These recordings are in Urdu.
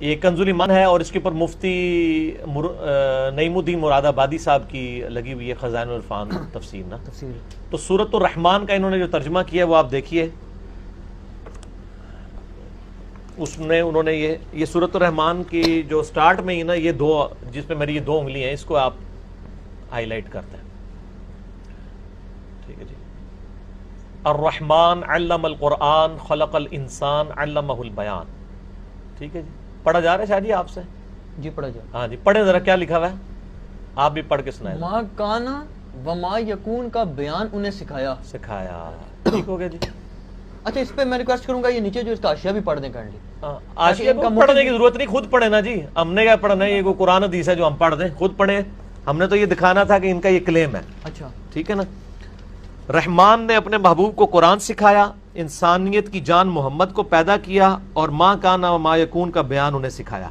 یہ کنزُل ایمان ہے اور اس کے اوپر مفتی نعیم الدین مراد آبادی صاحب کی لگی ہوئی ہے خزائن العرفان تفسیر نا. تو سورۃ الرحمن کا انہوں نے جو ترجمہ کیا ہے وہ آپ دیکھیے. اس میں انہوں نے یہ سورۃ الرحمن کی جو سٹارٹ میں ہی نا یہ دو جس میں میری یہ 2 انگلی ہیں اس کو آپ ہائی لائٹ کرتے ہیں. ٹھیک ہے جی. الرحمن علم القرآن خلق الانسان علمہ البیان. ٹھیک ہے جی. پڑھا جا رہا ہے شاہ جی آپ سے؟ جی پڑھا جا. ہاں جی پڑھیں ذرا کیا لکھا ہوا ہے, آپ بھی پڑھ کے سنائیں. ما کانا وما یکون کا بیان انہیں سکھایا. ٹھیک ہو گیا جی. اچھا اس پہ میں ریکویسٹ کروں گا یہ نیچے جو اس کا حاشیہ بھی پڑھ دیں کائنڈلی. حاشیہ پڑھنے کی ضرورت نہیں, خود پڑھیں نا جی. ہم نے کیا پڑھنا ہے, یہ کوئی قرآن حدیث ہے جو ہم پڑھ دیں, خود پڑھیں. ہم نے تو یہ دکھانا تھا کہ ان کا یہ کلیم ہے. اچھا ٹھیک ہے نا. رحمان نے اپنے محبوب کو قرآن سکھایا, انسانیت کی جان محمد کو پیدا کیا, اور ما کانا و ما یکون کا بیان انہیں سکھایا.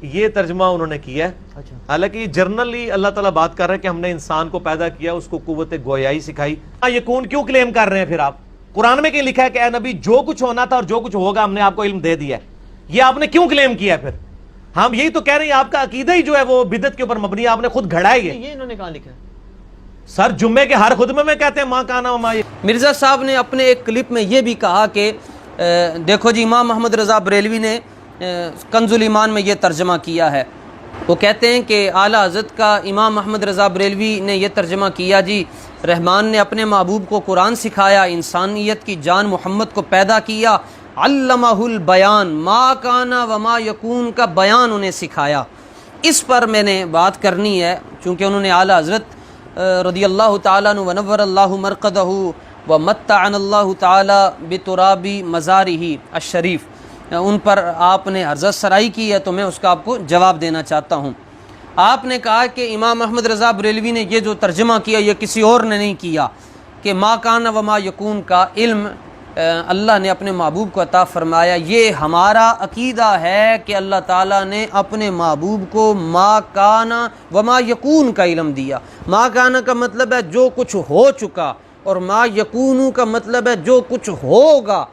یہ ترجمہ انہوں نے کیا ہے. حالانکہ جرنلی اللہ تعالیٰ بات کر رہے ہیں کہ ہم نے انسان کو پیدا کیا, اس کو قوت گویائی سکھائی. یکون کیوں کلیم کر رہے ہیں پھر آپ؟ قرآن میں کہیں لکھا ہے کہ اے نبی جو کچھ ہونا تھا اور جو کچھ ہوگا ہم نے آپ کو علم دے دیا ہے. یہ آپ نے کیوں کلیم کیا ہے پھر؟ ہم یہی تو کہہ رہے ہیں آپ کا عقیدہ ہی جو ہے وہ بدعت کے اوپر مبنی ہے, آپ نے خود گھڑا ہے. یہ انہوں نے کہاں لکھا ہے سر؟ جمعے کے ہر خطبے میں کہتے ہیں ماں کانا و ما. مرزا صاحب نے اپنے ایک کلپ میں یہ بھی کہا کہ دیکھو جی امام محمد رضا بریلوی نے کنز الایمان میں یہ ترجمہ کیا ہے. وہ کہتے ہیں کہ اعلیٰ حضرت کا امام محمد رضا بریلوی نے یہ ترجمہ کیا جی, رحمان نے اپنے محبوب کو قرآن سکھایا, انسانیت کی جان محمد کو پیدا کیا, علمہ البیان, ما کانا وما یکون کا بیان انہیں سکھایا. اس پر میں نے بات کرنی ہے چونکہ انہوں نے اعلیٰ حضرت رضی اللہ تعالیٰ عنہ ونور اللہ مرقدہ ومتعن اللہ تعالیٰ بتراب مزارہ الشریف, ان پر آپ نے عرض سرائی کی ہے, تو میں اس کا آپ کو جواب دینا چاہتا ہوں. آپ نے کہا کہ امام احمد رضا بریلوی نے یہ جو ترجمہ کیا یہ کسی اور نے نہیں کیا, کہ ما کان وما یکون کا علم اللہ نے اپنے محبوب کو عطا فرمایا. یہ ہمارا عقیدہ ہے کہ اللہ تعالیٰ نے اپنے محبوب کو ما کان وما یکون کا علم دیا. ما کان کا مطلب ہے جو کچھ ہو چکا, اور ما یکون کا مطلب ہے جو کچھ ہوگا.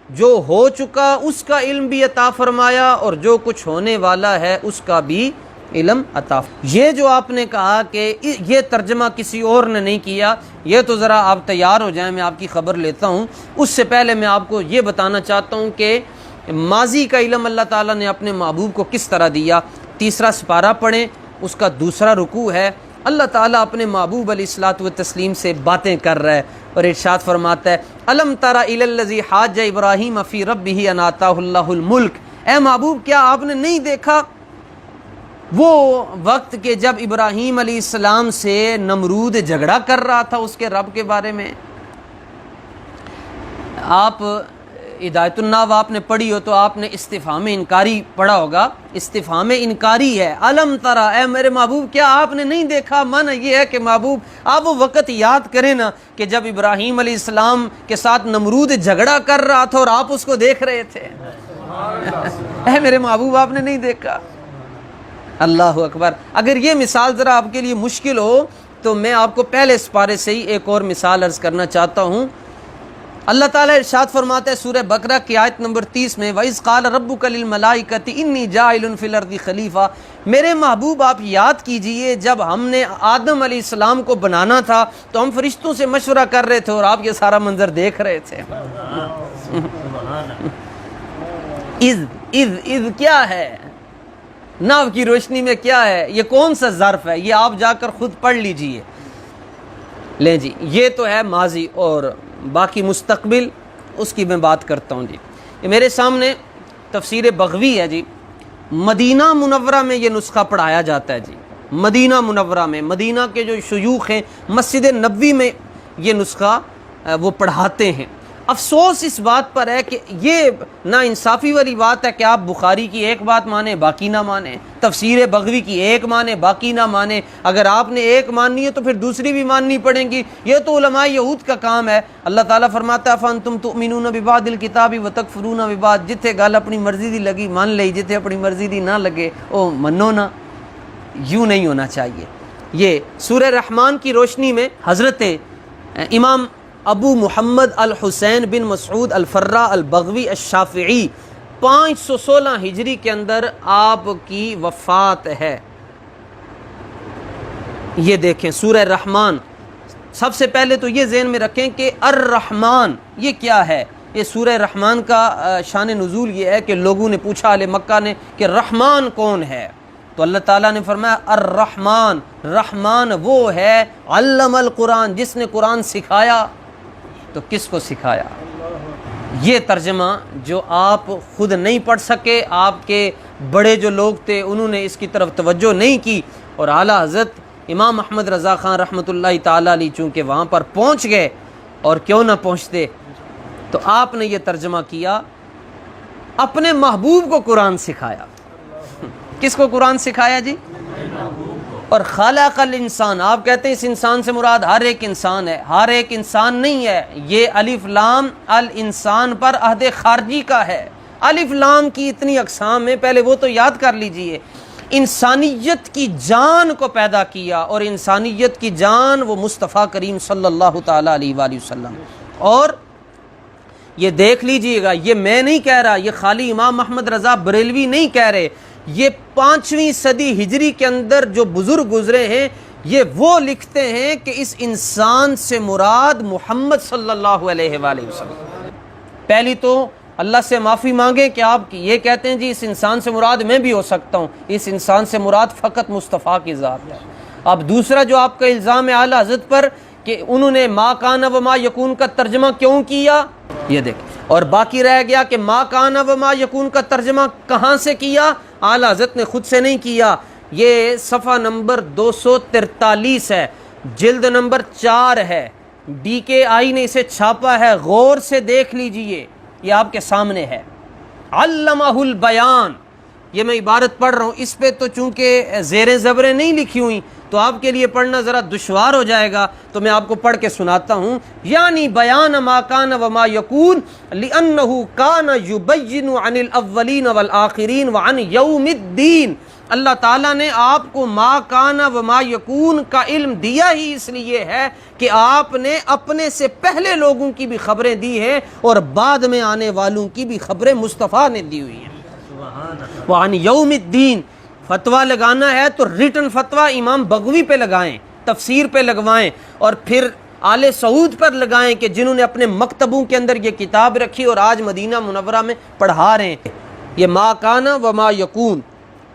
جو ہو چکا اس کا علم بھی عطا فرمایا, اور جو کچھ ہونے والا ہے اس کا بھی علم عطا. یہ جو آپ نے کہا کہ یہ ترجمہ کسی اور نے نہیں کیا, یہ تو ذرا آپ تیار ہو جائیں, میں آپ کی خبر لیتا ہوں. اس سے پہلے میں آپ کو یہ بتانا چاہتا ہوں کہ ماضی کا علم اللہ تعالیٰ نے اپنے محبوب کو کس طرح دیا. 3 سپارہ پڑھیں, اس کا 2 رکوع ہے. اللہ تعالیٰ اپنے محبوب علیہ الصلوۃ والتسلیم سے باتیں کر رہا ہے اور ارشاد فرماتا ہے الم تر الی الذی حاج ابراہیم فی ربہ ان آتاہ اللہ الملک. اے محبوب کیا آپ نے نہیں دیکھا وہ وقت کہ جب ابراہیم علیہ السلام سے نمرود جھگڑا کر رہا تھا اس کے رب کے بارے میں. آپ ہدایت الناو آپ نے پڑھی ہو تو آپ نے استفہام انکاری پڑھا ہوگا. استفہام انکاری ہے. الم ترا, اے میرے محبوب کیا آپ نے نہیں دیکھا. معنی یہ ہے کہ محبوب آپ وہ وقت یاد کریں نا کہ جب ابراہیم علیہ السلام کے ساتھ نمرود جھگڑا کر رہا تھا اور آپ اس کو دیکھ رہے تھے. اے میرے محبوب آپ نے نہیں دیکھا. اللہ اکبر. اگر یہ مثال ذرا آپ کے لیے مشکل ہو تو میں آپ کو پہلے سپارے سے ہی ایک اور مثال عرض کرنا چاہتا ہوں. اللہ تعالیٰ ارشاد فرماتا ہے سورہ بقرہ کی آیت نمبر 30 میں وَإِذْ قَالَ رَبُّكَ لِلْمَلَائِكَةِ إِنِّي جَاعِلٌ فِي الْأَرْضِ خَلِيفَةً. میرے محبوب آپ یاد کیجئے جب ہم نے آدم علیہ السلام کو بنانا تھا تو ہم فرشتوں سے مشورہ کر رہے تھے اور آپ یہ سارا منظر دیکھ رہے تھے. اذ کیا ہے, ناو کی روشنی میں کیا ہے, یہ کون سا ظرف ہے, یہ آپ جا کر خود پڑھ لیجئے. لیں جی یہ تو ہے ماضی, اور باقی مستقبل اس کی میں بات کرتا ہوں. جی یہ میرے سامنے تفسیر بغوی ہے. جی مدینہ منورہ میں یہ نسخہ پڑھایا جاتا ہے. جی مدینہ منورہ میں مدینہ کے جو شیوخ ہیں مسجد نبوی میں یہ نسخہ وہ پڑھاتے ہیں. افسوس اس بات پر ہے کہ یہ نا انصافی والی بات ہے کہ آپ بخاری کی ایک بات مانیں باقی نہ مانیں, تفسیر بغوی کی ایک مانیں باقی نہ مانیں. اگر آپ نے ایک ماننی ہے تو پھر دوسری بھی ماننی پڑیں گی. یہ تو علماء یہود کا کام ہے. اللہ تعالیٰ فرماتا ہے فَأَنْتُمْ تُؤْمِنُونَ بِبَعْضِ الْكِتَابِ وَتَكْفُرُونَ بِبَعْضٍ. جتھے گل اپنی مرضی دی لگی مان لئی, جتھے اپنی مرضی دی نہ لگے او منو نہ. یوں نہیں ہونا چاہیے. یہ سورہ رحمان کی روشنی میں حضرت امام ابو محمد الحسین بن مسعود الفراء البغوی الشافعی 516 ہجری کے اندر آپ کی وفات ہے۔ یہ دیکھیں سورہ رحمان، سب سے پہلے تو یہ ذہن میں رکھیں کہ الرحمن یہ کیا ہے۔ یہ سورہ رحمان کا شان نزول یہ ہے کہ لوگوں نے پوچھا اہل مکہ نے کہ رحمان کون ہے، تو اللہ تعالیٰ نے فرمایا الرحمن، رحمان وہ ہے علم القرآن، جس نے قرآن سکھایا۔ تو کس کو سکھایا؟ یہ ترجمہ جو آپ خود نہیں پڑھ سکے، آپ کے بڑے جو لوگ تھے انہوں نے اس کی طرف توجہ نہیں کی، اور اعلیٰ حضرت امام محمد رضا خان رحمۃ اللہ تعالیٰ علیہ چونکہ وہاں پر پہنچ گئے، اور کیوں نہ پہنچتے، تو آپ نے یہ ترجمہ کیا، اپنے محبوب کو قرآن سکھایا۔ کس کو قرآن سکھایا جی؟ اور خلق الانسان، آپ کہتے ہیں اس انسان سے مراد ہر ایک انسان ہے، ہر ایک انسان نہیں ہے، یہ الف لام الانسان پر عہد خارجی کا ہے۔ الف لام کی اتنی اقسام میں پہلے وہ تو یاد کر لیجئے۔ انسانیت کی جان کو پیدا کیا، اور انسانیت کی جان وہ مصطفیٰ کریم صلی اللہ تعالیٰ علیہ وآلہ وسلم۔ اور یہ دیکھ لیجئے گا، یہ میں نہیں کہہ رہا، یہ خالی امام محمد رضا بریلوی نہیں کہہ رہے، یہ 5ویں صدی ہجری کے اندر جو بزرگ گزرے ہیں یہ وہ لکھتے ہیں کہ اس انسان سے مراد محمد صلی اللہ علیہ وآلہ وسلم۔ پہلی تو اللہ سے معافی مانگیں کہ آپ یہ کہتے ہیں جی اس انسان سے مراد میں بھی ہو سکتا ہوں، اس انسان سے مراد فقط مصطفیٰ کی ذات ہے۔ اب دوسرا جو آپ کا الزام ہے اعلیٰ حضرت پر کہ انہوں نے ما کان و ما یکون کا ترجمہ کیوں کیا، یہ دیکھ، اور باقی رہ گیا کہ ما کان و ما یکون کا ترجمہ کہاں سے کیا، اعلیٰ حضرت نے خود سے نہیں کیا۔ یہ صفحہ نمبر 243 ہے، جلد نمبر 4 ہے، DKI نے اسے چھاپا ہے، غور سے دیکھ لیجئے، یہ آپ کے سامنے ہے۔ علمہ البیان، یہ میں عبارت پڑھ رہا ہوں، اس پہ تو چونکہ زیریں زبریں نہیں لکھی ہوئی تو آپ کے لیے پڑھنا ذرا دشوار ہو جائے گا، تو میں آپ کو پڑھ کے سناتا ہوں۔ یعنی بیان ما کان و ما یکون لأنہ کان یبین عن الاولین والآخرین وعن یوم الدین۔ اللہ تعالیٰ نے آپ کو ما کان و ما یکون کا علم دیا ہی اس لیے ہے کہ آپ نے اپنے سے پہلے لوگوں کی بھی خبریں دی ہیں، اور بعد میں آنے والوں کی بھی خبریں مصطفیٰ نے دی ہوئی ہیں۔ وعن یوم الدین، فتویٰ لگانا ہے تو ریٹن فتویٰ امام بغوی پہ لگائیں، تفسیر پہ لگوائیں، اور پھر آل سعود پر لگائیں کہ جنہوں نے اپنے مکتبوں کے اندر یہ کتاب رکھی اور آج مدینہ منورہ میں پڑھا رہے ہیں۔ یہ ما کان و ما یکون،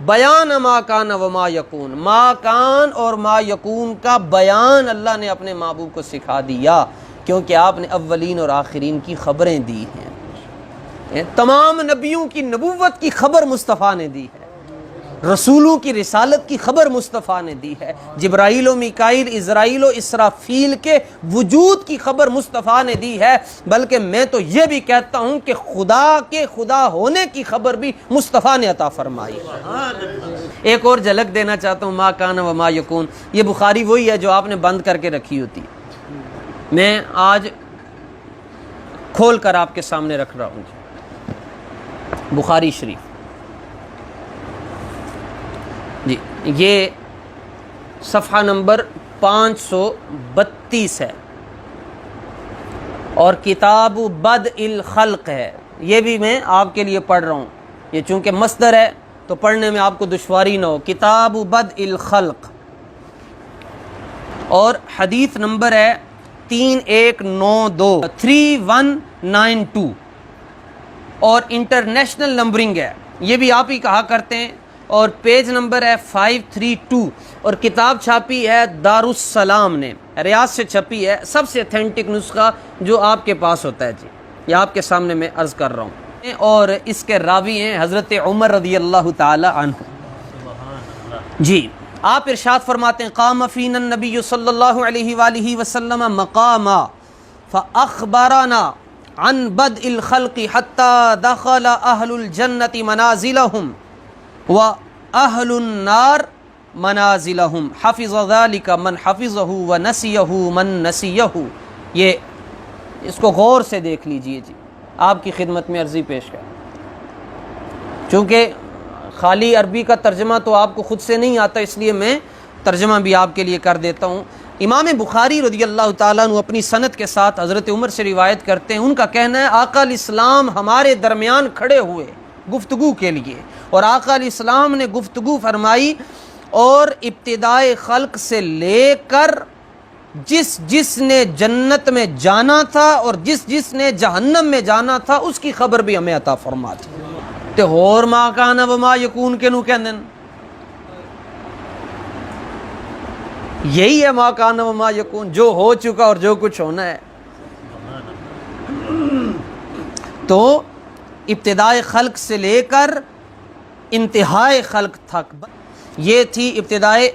بیان ما کان و ما یکون، ما کان اور ما یکون کا بیان اللہ نے اپنے محبوب کو سکھا دیا، کیونکہ آپ نے اولین اور آخرین کی خبریں دی ہیں۔ تمام نبیوں کی نبوت کی خبر مصطفیٰ نے دی ہے، رسولوں کی رسالت کی خبر مصطفیٰ نے دی ہے، جبرائیل و میکائیل، اسرائیل و اسرافیل کے وجود کی خبر مصطفیٰ نے دی ہے، بلکہ میں تو یہ بھی کہتا ہوں کہ خدا کے خدا ہونے کی خبر بھی مصطفیٰ نے عطا فرمائی۔ ایک اور جھلک دینا چاہتا ہوں، ما کان و ما یکون، یہ بخاری وہی ہے جو آپ نے بند کر کے رکھی ہوتی، میں آج کھول کر آپ کے سامنے رکھ رہا ہوں۔ بخاری شریف، جی یہ صفحہ نمبر 532 ہے، اور کتاب بدء الخلق ہے، یہ بھی میں آپ کے لیے پڑھ رہا ہوں، یہ چونکہ مصدر ہے تو پڑھنے میں آپ کو دشواری نہ ہو۔ کتاب بدء الخلق، اور حدیث نمبر ہے 3192 3192، اور انٹرنیشنل نمبرنگ ہے، یہ بھی آپ ہی کہا کرتے ہیں، اور پیج نمبر ہے 532، اور کتاب چھاپی ہے دارالسلام نے، ریاض سے چھپی ہے، سب سے اتھینٹک نسخہ جو آپ کے پاس ہوتا ہے جی، یہ آپ کے سامنے میں عرض کر رہا ہوں، اور اس کے راوی ہیں حضرت عمر رضی اللہ تعالی عنہ۔ جی آپ ارشاد فرماتے ہیں، قام فینا النبی صلی اللہ علیہ وآلہ وسلم مقاما فاخبرنا عن بدء الخلق حتى دخل اہل الجنت منازلهم واہل النار منازلهم حفظ ذلك من حفظه ونسيه من نسيه۔ یہ اس کو غور سے دیکھ لیجئے جی، آپ کی خدمت میں عرضی پیش کر، چونکہ خالی عربی کا ترجمہ تو آپ کو خود سے نہیں آتا، اس لیے میں ترجمہ بھی آپ کے لیے کر دیتا ہوں۔ امام بخاری رضی اللہ تعالیٰ عنہ اپنی سند کے ساتھ حضرت عمر سے روایت کرتے ہیں، ان کا کہنا ہے آقا الاسلام ہمارے درمیان کھڑے ہوئے، گفتگو کے لیے، اور آقا علیہ السلام نے گفتگو فرمائی، اور ابتدائے خلق سے لے کر جس جس نے جنت میں جانا تھا اور جس جس نے جہنم میں جانا تھا اس کی خبر بھی ہمیں عطا فرما دی تے ہور ما کان وما یکون کے نو کہندے یہی ہے ما کان وما یکون، جو ہو چکا اور جو کچھ ہونا ہے۔ تو ابتدائے خلق سے لے کر انتہائے خلق تک یہ تھی ابتدائے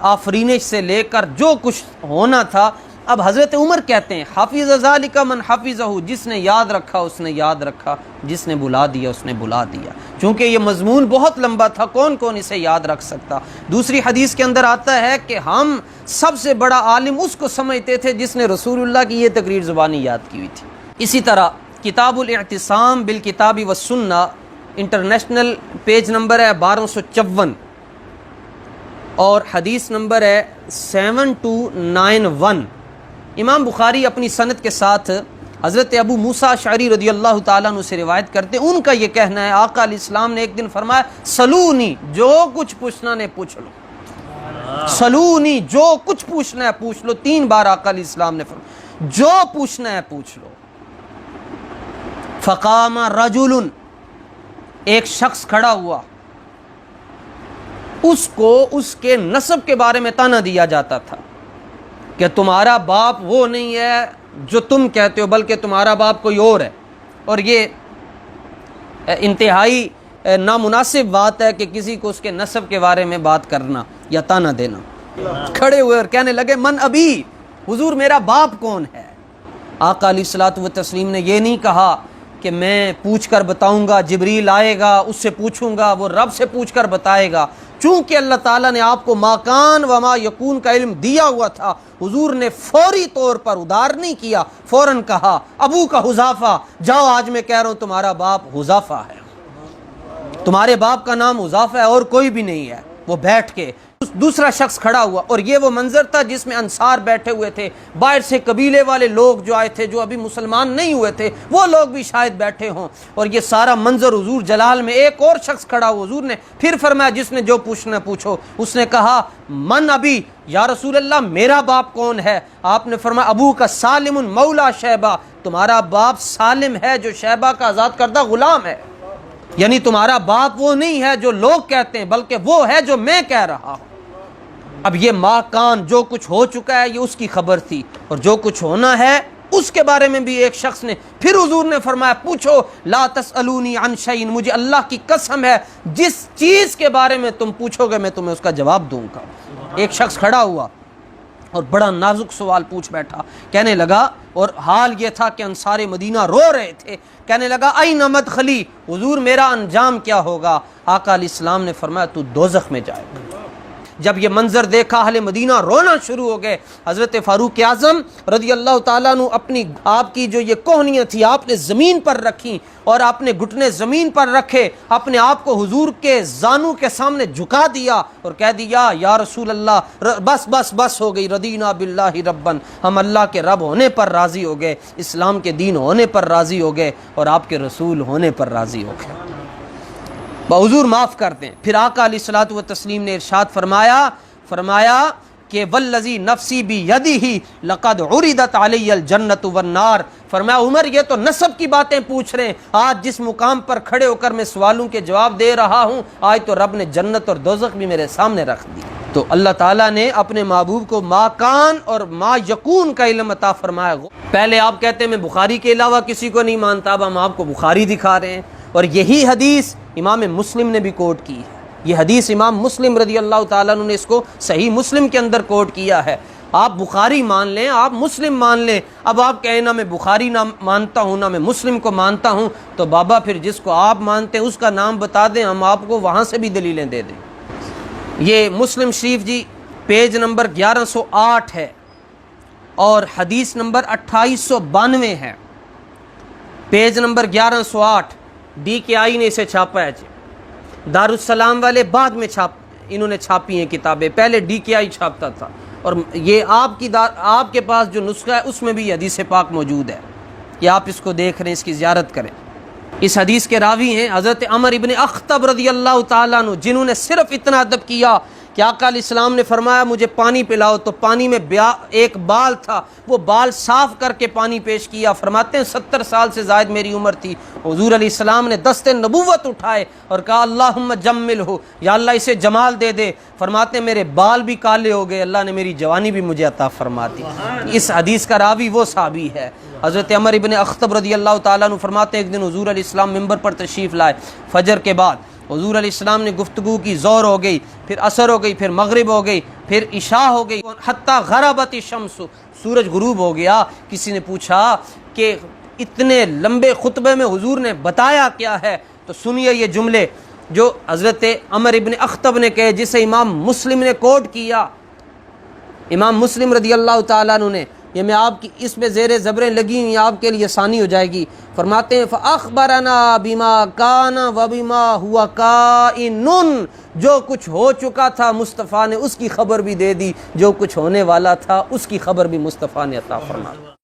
آفرینش سے لے کر جو کچھ ہونا تھا۔ اب حضرت عمر کہتے ہیں حافظ ذالک من حفظہ، جس نے یاد رکھا اس نے یاد رکھا، جس نے بلا دیا اس نے بلا دیا، چونکہ یہ مضمون بہت لمبا تھا، کون کون اسے یاد رکھ سکتا۔ دوسری حدیث کے اندر آتا ہے کہ ہم سب سے بڑا عالم اس کو سمجھتے تھے جس نے رسول اللہ کی یہ تقریر زبانی یاد کی ہوئی تھی۔ اسی طرح کتاب الاعتصام بالکتاب والسنہ انٹرنیشنل پیج نمبر ہے 1254 اور حدیث نمبر ہے 7291۔ امام بخاری اپنی سند کے ساتھ حضرت ابو موسیٰ اشعری رضی اللہ تعالیٰ عنہ سے روایت کرتے ہیں، ان کا یہ کہنا ہے آقا علیہ السلام نے ایک دن فرمایا سلونی، جو کچھ پوچھنا ہے پوچھ لو، سلونی جو کچھ پوچھنا ہے پوچھ لو، 3 بار آقا علیہ السلام نے فرمایا جو پوچھنا ہے پوچھ لو۔ فقام رجل، ایک شخص کھڑا ہوا، اس کو اس کے نسب کے بارے میں طعنہ دیا جاتا تھا کہ تمہارا باپ وہ نہیں ہے جو تم کہتے ہو بلکہ تمہارا باپ کوئی اور ہے، اور یہ انتہائی نامناسب بات ہے کہ کسی کو اس کے نسب کے بارے میں بات کرنا یا طعنہ دینا۔ کھڑے ہوئے اور کہنے لگے من ابی، حضور میرا باپ کون ہے؟ آقا علیہ الصلوۃ والتسلیم نے یہ نہیں کہا کہ میں پوچھ کر بتاؤں گا، جبریل آئے گا اس سے پوچھوں گا، وہ رب سے پوچھ کر بتائے گا۔ چونکہ اللہ تعالیٰ نے آپ کو ما کان و ما یکون کا علم دیا ہوا تھا، حضور نے فوری طور پر ادار نہیں کیا، فوراً کہا ابو کا حذافہ، جاؤ آج میں کہہ رہا ہوں تمہارا باپ حذافہ ہے، تمہارے باپ کا نام حذافہ ہے اور کوئی بھی نہیں ہے۔ وہ بیٹھ کے دوسرا شخص کھڑا ہوا، اور یہ وہ منظر تھا جس میں انصار بیٹھے ہوئے تھے، باہر سے قبیلے والے لوگ جو آئے تھے جو ابھی مسلمان نہیں ہوئے تھے وہ لوگ بھی شاید بیٹھے ہوں، اور یہ سارا منظر حضور جلال میں۔ ایک اور شخص کھڑا ہوا، حضور نے پھر فرمایا جس نے جو پوچھنا پوچھو۔ اس نے کہا من ابی، یا رسول اللہ میرا باپ کون ہے؟ آپ نے فرمایا ابو کا سالم مولا شیبہ، تمہارا باپ سالم ہے جو شیبہ کا آزاد کردہ غلام ہے، یعنی تمہارا باپ وہ نہیں ہے جو لوگ کہتے ہیں بلکہ وہ ہے جو میں کہہ رہا ہوں۔ اب یہ ما کان، جو کچھ ہو چکا ہے یہ اس کی خبر تھی، اور جو کچھ ہونا ہے اس کے بارے میں بھی ایک شخص نے پھر حضور نے فرمایا پوچھو لا تسألونی عن شیء، مجھے اللہ کی قسم ہے جس چیز کے بارے میں تم پوچھو گے میں تمہیں اس کا جواب دوں گا۔ ایک شخص کھڑا ہوا اور بڑا نازک سوال پوچھ بیٹھا، کہنے لگا، اور حال یہ تھا کہ انصار مدینہ رو رہے تھے، کہنے لگا این مدخلی، حضور میرا انجام کیا ہوگا؟ آقا علیہ السلام نے فرمایا تو دوزخ میں جائے گا۔ جب یہ منظر دیکھا اہل مدینہ رونا شروع ہو گئے۔ حضرت فاروق اعظم رضی اللہ تعالیٰ عنہ اپنی آپ کی جو یہ کوہنیاں تھی آپ نے زمین پر رکھی اور آپ نے گھٹنے زمین پر رکھے، اپنے آپ کو حضور کے زانوں کے سامنے جھکا دیا اور کہہ دیا یا رسول اللہ بس بس بس ہو گئی، رضینا باللہ ربن، ہم اللہ کے رب ہونے پر راضی ہو گئے، اسلام کے دین ہونے پر راضی ہو گئے اور آپ کے رسول ہونے پر راضی ہو گئے، حضور معاف کر دیں۔ پھر آقا علیہ الصلوۃ والتسلیم نے ارشاد فرمایا کہ والذی نفسی بیدہ لقد عرضت علی الجنۃ والنار، فرمایا عمر یہ تو نسب کی باتیں پوچھ رہے ہیں، آج جس مقام پر کھڑے ہو کر میں سوالوں کے جواب دے رہا ہوں آج تو رب نے جنت اور دوزخ بھی میرے سامنے رکھ دی۔ تو اللہ تعالیٰ نے اپنے محبوب کو ما کان اور ما یکون کا علم عطا فرمایا۔ پہلے آپ کہتے ہیں میں بخاری کے علاوہ کسی کو نہیں مانتا، اب ہم آپ کو بخاری دکھا رہے ہیں، اور یہی حدیث امام مسلم نے بھی کوٹ کی ہے۔ یہ حدیث امام مسلم رضی اللہ تعالیٰ عنہ نے اس کو صحیح مسلم کے اندر کوٹ کیا ہے۔ آپ بخاری مان لیں، آپ مسلم مان لیں، اب آپ کہیں نہ میں بخاری نہ مانتا ہوں نہ میں مسلم کو مانتا ہوں، تو بابا پھر جس کو آپ مانتے ہیں اس کا نام بتا دیں، ہم آپ کو وہاں سے بھی دلیلیں دے دیں۔ یہ مسلم شریف جی پیج نمبر 1108 ہے اور حدیث نمبر 2892 ہے، پیج نمبر 1108، DKI نے اسے چھاپا ہے جی، دارالسلام والے بعد میں انہوں نے چھاپی ہیں کتابیں، پہلے DKI چھاپتا تھا، اور یہ آپ کے پاس جو نسخہ ہے اس میں بھی یہ حدیث پاک موجود ہے، کہ آپ اس کو دیکھ رہے ہیں، اس کی زیارت کریں۔ اس حدیث کے راوی ہیں حضرت عمر ابن اخطب رضی اللہ تعالیٰ عنہ، جنہوں نے صرف اتنا ادب کیا کہ آقا علیہ السلام نے فرمایا مجھے پانی پلاؤ، تو پانی میں ایک بال تھا، وہ بال صاف کر کے پانی پیش کیا۔ فرماتے ہیں 70 سال سے زائد میری عمر تھی، حضور علیہ السلام نے دست نبوت اٹھائے اور کہا اللہم جمل ہو، یا اللہ اسے جمال دے دے۔ فرماتے ہیں میرے بال بھی کالے ہو گئے، اللہ نے میری جوانی بھی مجھے عطا فرما دی۔ اس حدیث کا راوی وہ صحابی ہے حضرت عمر ابن اخطب رضی اللہ تعالیٰ عنہ۔ فرماتے ہیں ایک دن حضور علیہ السلام ممبر پر تشریف لائے، فجر کے بعد حضور علیہ السلام نے گفتگو کی، ظہر ہو گئی، پھر عصر ہو گئی، پھر مغرب ہو گئی، پھر عشاء ہو گئی، حتیٰ غربت الشمس، سورج غروب ہو گیا۔ کسی نے پوچھا کہ اتنے لمبے خطبے میں حضور نے بتایا کیا ہے؟ تو سنیے یہ جملے جو حضرت عمر ابن اخطب نے کہے، جسے امام مسلم نے کوٹ کیا، امام مسلم رضی اللہ تعالیٰ عنہ نے۔ یہ میں آپ کی اس میں زیر زبریں لگی ہوئی، آپ کے لیے آسانی ہو جائے گی۔ فرماتے ہیں فَأَخْبَرَنَا بِمَا كَانَ وَبِمَا هُوَ كَائِنٌ، جو کچھ ہو چکا تھا مصطفیٰ نے اس کی خبر بھی دے دی، جو کچھ ہونے والا تھا اس کی خبر بھی مصطفیٰ نے عطا فرما دی۔